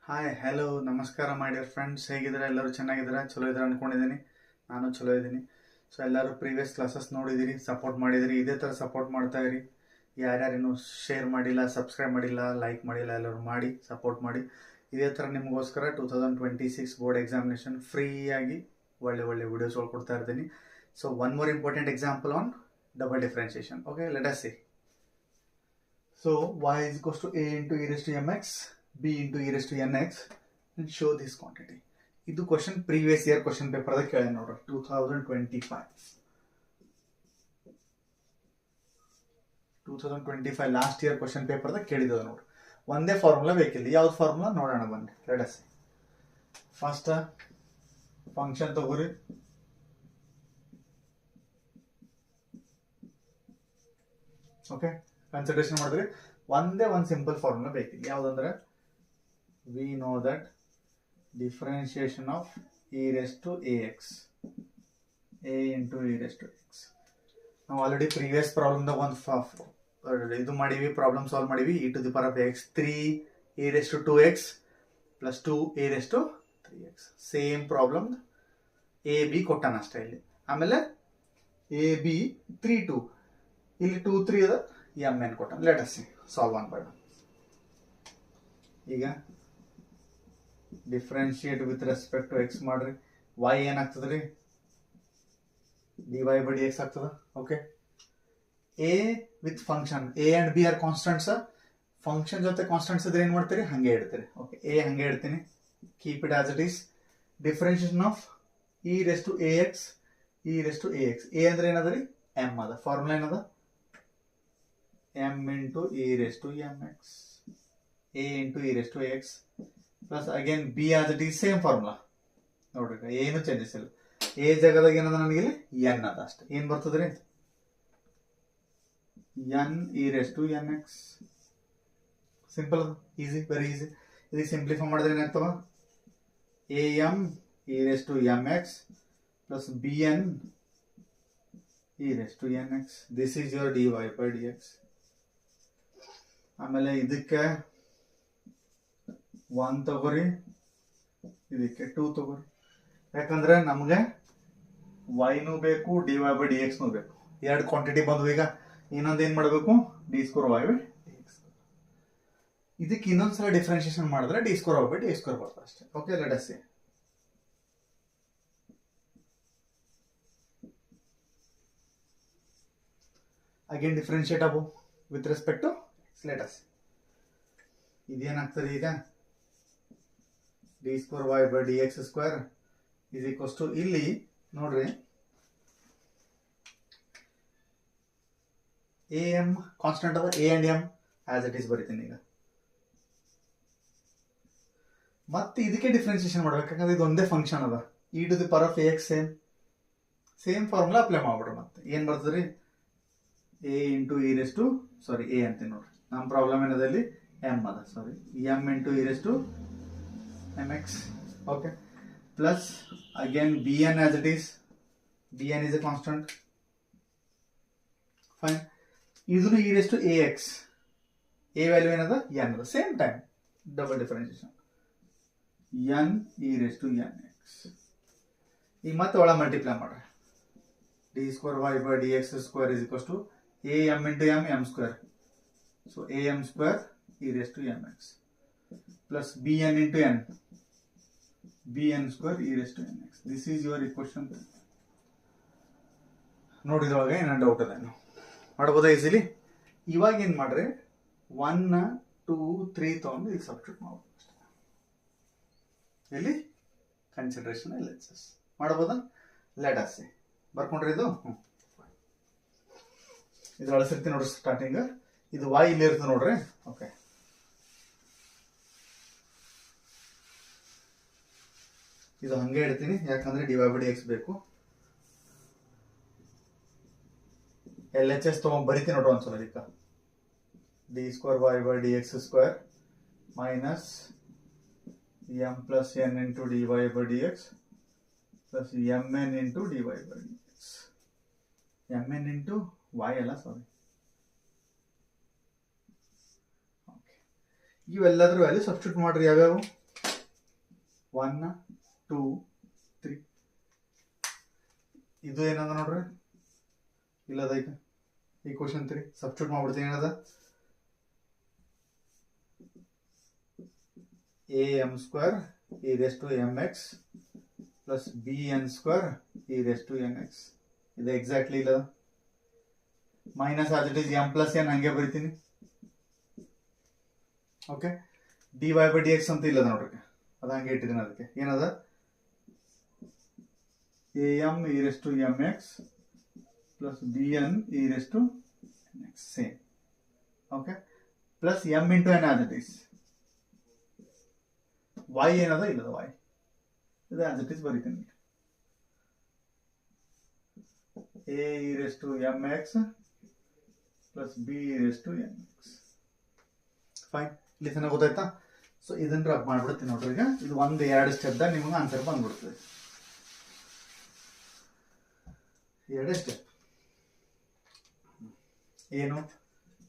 Hi hello ನಮಸ್ಕಾರ my dear friends, ಹೇಗಿದ್ದೀರಾ? ಎಲ್ಲರೂ ಚೆನ್ನಾಗಿದ್ದೀರಾ? ಚಲೋ ಇದ್ದೀರಾ ಅಂದ್ಕೊಂಡಿದ್ದೀನಿ. ನಾನು ಚಲೋ ಇದ್ದೀನಿ. ಸೊ ಎಲ್ಲರೂ ಪ್ರೀವಿಯಸ್ ಕ್ಲಾಸಸ್ ನೋಡಿದಿರಿ, ಸಪೋರ್ಟ್ ಮಾಡಿದಿರಿ. ಇದೇ ಥರ ಸಪೋರ್ಟ್ ಮಾಡ್ತಾ ಇರಿ. ಯಾರ್ಯಾರೇನು ಶೇರ್ ಮಾಡಿಲ್ಲ, ಸಬ್ಸ್ಕ್ರೈಬ್ ಮಾಡಿಲ್ಲ, ಲೈಕ್ ಮಾಡಿಲ್ಲ, ಎಲ್ಲರೂ ಮಾಡಿ ಸಪೋರ್ಟ್ ಮಾಡಿ. ಇದೇ ಥರ ನಿಮಗೋಸ್ಕರ 2026 ಬೋರ್ಡ್ ಎಕ್ಸಾಮಿನೇಷನ್ ಫ್ರೀಯಾಗಿ ಒಳ್ಳೆ ಒಳ್ಳೆ ವಿಡಿಯೋಸ್ಗಳು ಕೊಡ್ತಾ ಇರ್ತೀನಿ. So one more important example on double differentiation. Okay, let us C. So y is equals to a into e raised to mx, b into e raised to nx, and show this quantity. ಇದು question previous year question paper ಅದ ಕೇಳಿ ನೋಡ್ರಿ. 2025 last year question paper ದಾಗ ಕೇಳಿದ ನೋಡ್ರಿ. ಒಂದೇ formula ಬೇಕಿಲ್ಲ. ಯಾವ್ದು ಫಾರ್ಮುಲಾ ನೋಡೋಣ ಬನ್ನಿ. ಲೆಟ್ ಫಸ್ಟ್ ಫಂಕ್ಷನ್ ತಗೋರಿ. ಓಕೆ, ಕನ್ಸಿಡರೇಷನ್ ಮಾಡಿದ್ರೆ ಒಂದೇ ಒಂದು ಸಿಂಪಲ್ ಫಾರ್ಮುಲಾ ಬೇಕಿದೆ. ಯಾವುದಂದ್ರೆ we know that differentiation of E raise to A X, A into E raise to X. ನಾವು ಆಲ್ರೆಡಿ ಪ್ರೀವಿಯಸ್ ಪ್ರಾಬ್ಲಮ್ದಾಗ ಒಂದು ಇದು ಮಾಡೀವಿ, ಪ್ರಾಬ್ಲಮ್ ಸಾಲ್ವ್ ಮಾಡೀವಿ. E to the power of X 3 A raise to 2x plus 2 A raise to 3x. Same problem A B ಕೊಟ್ಟಾನ ಅಷ್ಟೇ ಇಲ್ಲಿ. ಆಮೇಲೆ ಎ ಬಿ 3 2 ಇಲ್ಲಿ 2 3 ಅದ ಎಮ್ ಎನ್ ಕೊಟ್ಟ. Let us see solve one by one. ಈಗ differentiate with respect to X ಮಾಡ್ರಿ. Y ಏನಾಗ್ತದ್ರಿ? D Y by D X ಆಗ್ತದ. ಓಕೆ, ಎ with function A and B are constants. Function ಜೊತೆ constants ಇದ್ರೆ ಏನ್ ಮಾಡ್ತೀರಿ? ಹಂಗೆ ಇಡ್ತೀರಿ. ಓಕೆ, ಎ ಹಂಗೆ ಇಡ್ತೀನಿ, keep it as it is. Differentiation of E raise to A X, E raise to A X. A ಅಂದ್ರೆ ಏನದ್ರಿ? ಎಮ್ ಅದ. ಫಾರ್ಮುಲಾ ಏನದ? m into e raised to mx, a into e raised to x plus again b as it is same formula. ನೋಡ್ರಿ, ಏನು changes ಇಲ್ಲ. a ಜಾಗದಾಗ ಏನದ? ನನಗೆ n ಅದ ಅಷ್ಟೇ. ಏನ್ ಬರ್ತದ್ರಿ? n e raised to mx. Simple, easy, very easy. ಇದಕ್ಕೆ ಸಿಂಪ್ಲಿಫೈ ಮಾಡಿದ್ರೆ ಏನಾಗ್ತವ? am e raised to mx plus bn e raised to nx. This is your dy by dx. ಆಮೇಲೆ ಇದಕ್ಕೆ 1 ತಗೋರಿ, ಇದಕ್ಕೆ 2 ತಗೋರಿ. ಯಾಕಂದ್ರೆ ನಮ್ಗೆ ವೈನೂ ಬೇಕು, ಡಿ ವೈ ಬೈ ಡಿ ಎಕ್ಸ್ನೂ ಬೇಕು. ಎರಡು ಕ್ವಾಂಟಿಟಿ ಬಂದ್ವು. ಈಗ ಇನ್ನೊಂದು ಏನ್ ಮಾಡಬೇಕು? D square Y by D X. ಇದಕ್ಕೆ ಇನ್ನೊಂದ್ಸಲ ಡಿಫ್ರೆನ್ಶಿಯೇಷನ್ ಮಾಡಿದ್ರೆ D square Y by D square ಬರ್ತದೆ ಅಷ್ಟೇ. Okay, let us see. Again differentiate ಅಬು ವಿತ್ ರೆಸ್ಪೆಕ್ಟ್ ಟು ಲೆಟ್ ಇದೇನಾಗ್ತದೆ? ಈಗ D square Y by D X square is equals to, ಇಲ್ಲಿ ನೋಡ್ರಿ ಎ ಎಂ ಕಾನ್ಸ್ಟೆಂಟ್ ಅದ, A and M as it is ಬರೀತೀನಿ. ಈಗ ಮತ್ತೆ ಇದಕ್ಕೆ ಡಿಫ್ರೆನ್ಸಿಯೇಷನ್ ಮಾಡ್ಬೇಕು, ಯಾಕಂದ್ರೆ ಇದು ಒಂದೇ ಫಂಕ್ಷನ್ ಅದ. E to the power of A X same formula apply ಮಾಡ್ಬಿಡ್ರಿ. ಮತ್ತೆ ಏನ್ ಬರ್ತದ್ರಿ? A into E raise to, sorry A ಅಂತೀನಿ ನೋಡ್ರಿ, ನಮ್ಮ ಪ್ರಾಬ್ಲಮ್ ಏನದಲ್ಲಿ ಎಮ್ ಅದ, sorry M into E raise to M X. Okay, plus again B N as it is. B N is a constant. Fine. ಇದನ್ನು E raise to A X, a value ಏನದ? N ಅದ. Same time double differentiation N E raise to N x. ಈಗ ಮತ್ತೆ ಒಳ multiply ಮಾಡ್ರಿ. D square Y by D X square is equals to a M into M, M square. So am square e raised to mx plus bn into n, bn square e raised to nx. This is your equation. ನೋಡಿದ್ರೊಳಗೆ ಏನೋ doubt ಅದ ಮಾಡ್ಬೋದಾ easily? ಇವಾಗ ಏನ್ ಮಾಡ್ರಿ, 1 2 3 ತಗೊಂಡು ಈಗ substitute ಮಾಡ್ಬೋದು ಅಷ್ಟೇ. ಇಲ್ಲಿ ಕನ್ಸಿಡರೇಷನ್ ಎಲ್ ಎಚ್ ಎಸ್ ಮಾಡ್ಬೋದಾ? Let us see. ಬರ್ಕೊಂಡ್ರಿ ಇದು? ಇದು ಅಳಿಸಿರ್ತೀನಿ ನೋಡ್ರಿ ಸ್ಟಾರ್ಟಿಂಗ್. ಇದು y ಇಲ್ಲಿ ಇರ್ತದೆ ನೋಡ್ರಿ. ಓಕೆ, ಇದು ಹಂಗೆ ಇಡ್ತೀನಿ, ಯಾಕಂದ್ರೆ d Y by D x ಬೇಕು. ಎಲ್ ಎಚ್ ಎಸ್ ತಗೊಂಡ್ ಬರಿತೀನಿ ನೋಡ್ರಿ ಒಂದ್ಸಲ. ಇದಕ್ಕ d square Y by D X square minus m plus n into d Y by D x plus m n into d Y by D x. M n into y ಅಲ್ಲ, sorry. ಇವೆಲ್ಲದ್ರ value substitute ಮಾಡ್ರಿ. ಯಾವ್ಯಾವು? 1 2 3 ಇದು ಏನದ ನೋಡ್ರಿ ಇಲ್ಲದ ಈಗ equation 3 substitute ಮಾಡ್ಬಿಡ್ತೀನಿ ಏನದ am square e raised to mx plus bn square e raised to nx ಇದು ಎಕ್ಸಾಕ್ಟ್ಲಿ ಇಲ್ಲ minus as it is m plus n ಹಂಗೆ ಬರೀತೀನಿ ಓಕೆ dy by dx ಅಂತ ಇಲ್ಲ ನೋಡ್ರಿ ಅದು ಹಂಗೆ ಇಟ್ಟಿದ್ದೀನಿ ಅದಕ್ಕೆ ಏನದ am e raised to mx plus bn e raised to nx same okay plus m into n as it is y ಏನದ ಇಲ್ಲದ y ಇದು as it is ಬರೀತೀನಿ a e raised to mx plus b e raised to nx fine ಇಲ್ಲಿ ತನಕ ಗೊತ್ತಾಯ್ತಾ so ಇದನ್ನ rub ಮಾಡ್ಬಿಡ್ತೀನಿ ನೋಡ್ರಿ ಈಗ ಇದು ಒಂದು ಎರಡು ಸ್ಟೆಪ್ ದಾಗ ನಿಮಗೆ ಆನ್ಸರ್ ಬಂದ್ಬಿಡ್ತದೆ ಎರಡೇ ಸ್ಟೆಪ್ ಏನು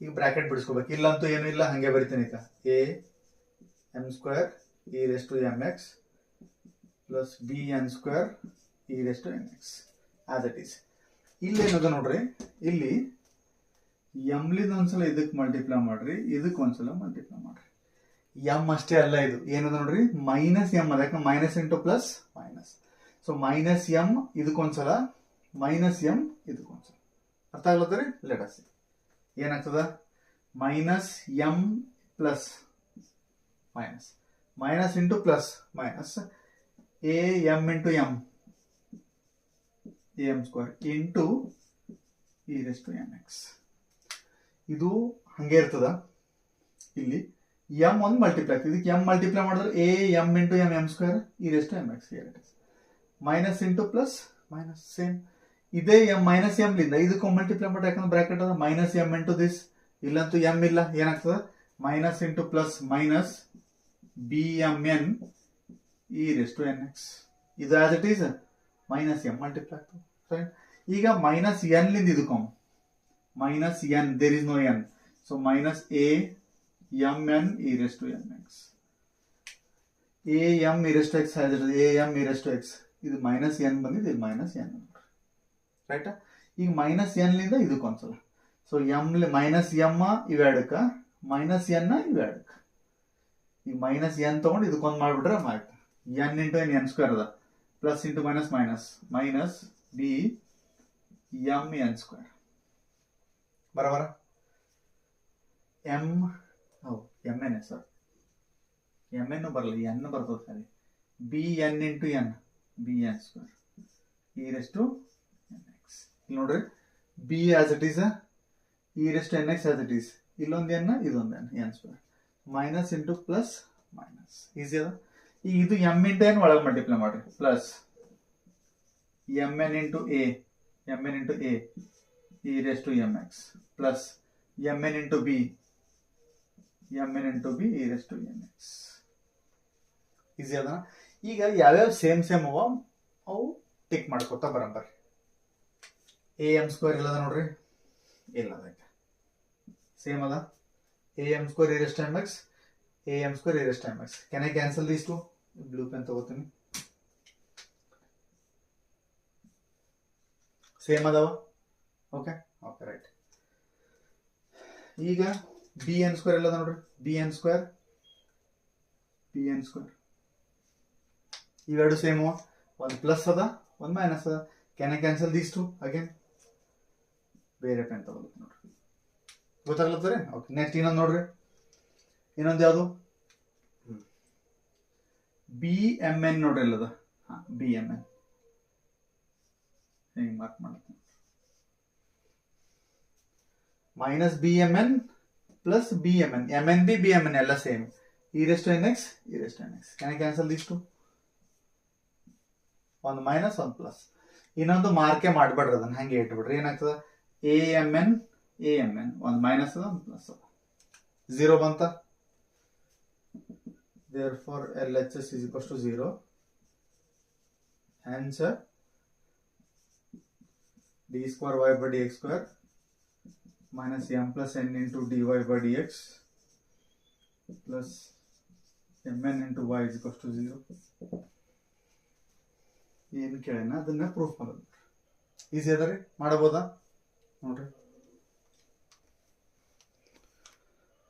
ಈಗ ಬ್ರಾಕೆಟ್ ಬಿಡಿಸ್ಕೋಬೇಕು ಇಲ್ಲಂತೂ ಏನು ಇಲ್ಲ ಹಂಗೆ ಬರಿತೀನಿ ಈಗ a m square e raised to mx plus bn square e raised to nx as it is ಇಲ್ಲಿ ಏನದ ನೋಡ್ರಿ ಇಲ್ಲಿ ಎಮ್ಲಿದ ಒಂದ್ಸಲ ಇದಕ್ಕೆ ಮಲ್ಟಿಪ್ಲೈ ಮಾಡ್ರಿ ಇದಕ್ಕೆ ಒಂದ್ಸಲ ಮಲ್ಟಿಪ್ಲೈ ಮಾಡ್ರಿ ಎಮ್ ಅಷ್ಟೇ ಅಲ್ಲ ಇದು ಏನದ ನೋಡ್ರಿ ಮೈನಸ್ ಎಮ್ ಅದಕ್ಕೆ minus into plus minus so minus M ಇದಕ್ಕೊಂದ್ಸಲ ಮೈನಸ್ ಎಮ್ ಇದಕ್ಕೊಂದ್ಸಲ ಅರ್ಥ ಆಗ್ಲತ್ತರಿ ಲೆಟಸ್ ಏನಾಗ್ತದ minus M plus minus minus into plus minus A M into M M square into E raise to M X ಇದು ಹಂಗೆ ಇರ್ತದ ಇಲ್ಲಿ ಎಮ್ ಒಂದು ಮಲ್ಟಿಪ್ಲೈ ಆಗ್ತದೆ ಇದಕ್ಕೆ ಎಮ್ ಮಲ್ಟಿಪ್ಲೈ ಮಾಡಿದ್ರೆ A M into M M square E raise to M X minus into plus minus same ಇದೇ M minus M ಲಿಂದ ಇದಕ್ಕೂ ಮಲ್ಟಿಪ್ಲೈ ಮಾಡಿ ಯಾಕಂದ್ರೆ ಬ್ರಾಕೆಟ್ ಅದ ಮೈನಸ್ ಎಮ್ ಇಂಟು ದಿಸ್ ಇಲ್ಲಂತೂ ಎಮ್ ಇಲ್ಲ ಏನಾಗ್ತದ minus into plus minus B M N E raise to N X ಇದು as it is minus M multiply ಆಗ್ತದೆ ಫ್ರೆಂಡ್ ಈಗ ಮೈನಸ್ ಎನ್ ಲಿಂದ ಇದಕ್ಕೂ minus n there is no n so minus a m n e raised to m x a m e raised to x has it a m e raised to x ಇದು minus N ಬಂದಿದೆ ಇದು minus N right ಈಗ minus N ಲಿಂದ ಇದಕ್ಕೆ ಒಂದ್ಸಲ so M minus M ಇವೆರಡಕ್ಕ minus N ಇವೆರಡಕ್ಕ ಈಗ ಮೈನಸ್ ಎನ್ ತಗೊಂಡು ಇದಕ್ಕೊಂದು ಮಾಡ್ಬಿಟ್ರೆ ಆಯ್ತು N into N N square ಅದ plus into minus minus minus B M N square ಬರಬರ M M N sir M N ಬರಲ್ಲ ಎನ್ ಬರ್ತದೆ ಸರಿ B N into N B N square E raise to N X ಇಲ್ಲಿ ನೋಡ್ರಿ b as it is e raise to N x as it is ಇಲ್ಲೊಂದು n ಇದೊಂದು n N square minus into plus minus easy ಅದ ಈಗ ಇದು m into n ಒಳಗೆ multiply ಮಾಡ್ರಿ plus m n into a M n into a e raised to mx plus mn into b mn into b e raised to mx easy ಅದ ಈಗ ಯಾವ್ಯಾವ same same ಅವ ಅವು tick ಮಾಡ್ಕೊತಾ ಬರಂಬರ್ರಿ A m square ಇಲ್ಲದ ನೋಡ್ರಿ ಇಲ್ಲದ same ಅದ a m square E raise to M x a m square E raise to M x can I cancel these two blue pen ತಗೋತೀನಿ ಸೇಮ್ ಅದಾವ okay okay right ಈಗ b N square ಎಲ್ಲ ನೋಡ್ರಿ b N square ಇವೆರಡು same ಒಂದು plus ಅದ ಒಂದು minus ಅದ can I cancel these two again ಬೇರೆ ಪೆನ್ ತಗೋಬೇಕು ನೋಡ್ರಿ ಗೊತ್ತಾಗ್ಲತ್ತರಿ ಓಕೆ ನೆಕ್ಸ್ಟ್ ಇನ್ನೊಂದು ನೋಡ್ರಿ ಇನ್ನೊಂದು ಯಾವುದು ಬಿ ಎಮ್ ಎನ್ ನೋಡ್ರಿ ಅಲ್ಲದ ಬಿ ಎಮ್ ಎನ್ ಹಿಂಗೆ ಮಾರ್ಕ್ ಮಾಡ್ತೀನಿ minus B M N plus B M N M N B M N ಎಲ್ಲ same e raise to N x E raise to N x can I cancel these two ಒಂದು minus ಒಂದು plus ಇನ್ನೊಂದು ಮಾರ್ಕೆ ಮಾಡ್ಬೇಡ್ರಿ ಅದನ್ನ ಹಂಗೆ ಇಟ್ಬಿಡ್ರಿ ಏನಾಗ್ತದ ಎ ಎಮ್ ಎನ್ ಒಂದು ಮೈನಸ್ ಅದ ಒಂದು ಪ್ಲಸ್ ಅದ ಝೀರೋ ಬಂತ therefore LHS is equals to 0 answer d square y by dx square minus m plus n into dy by dx plus mn into y is equals to 0. ಏನು ಕೇಳೇನ ಅದನ್ನ proof ಮಾಡೋದು easy ಅದ ರೀ, ಮಾಡಬೋದಾ ನೋಡ್ರಿ.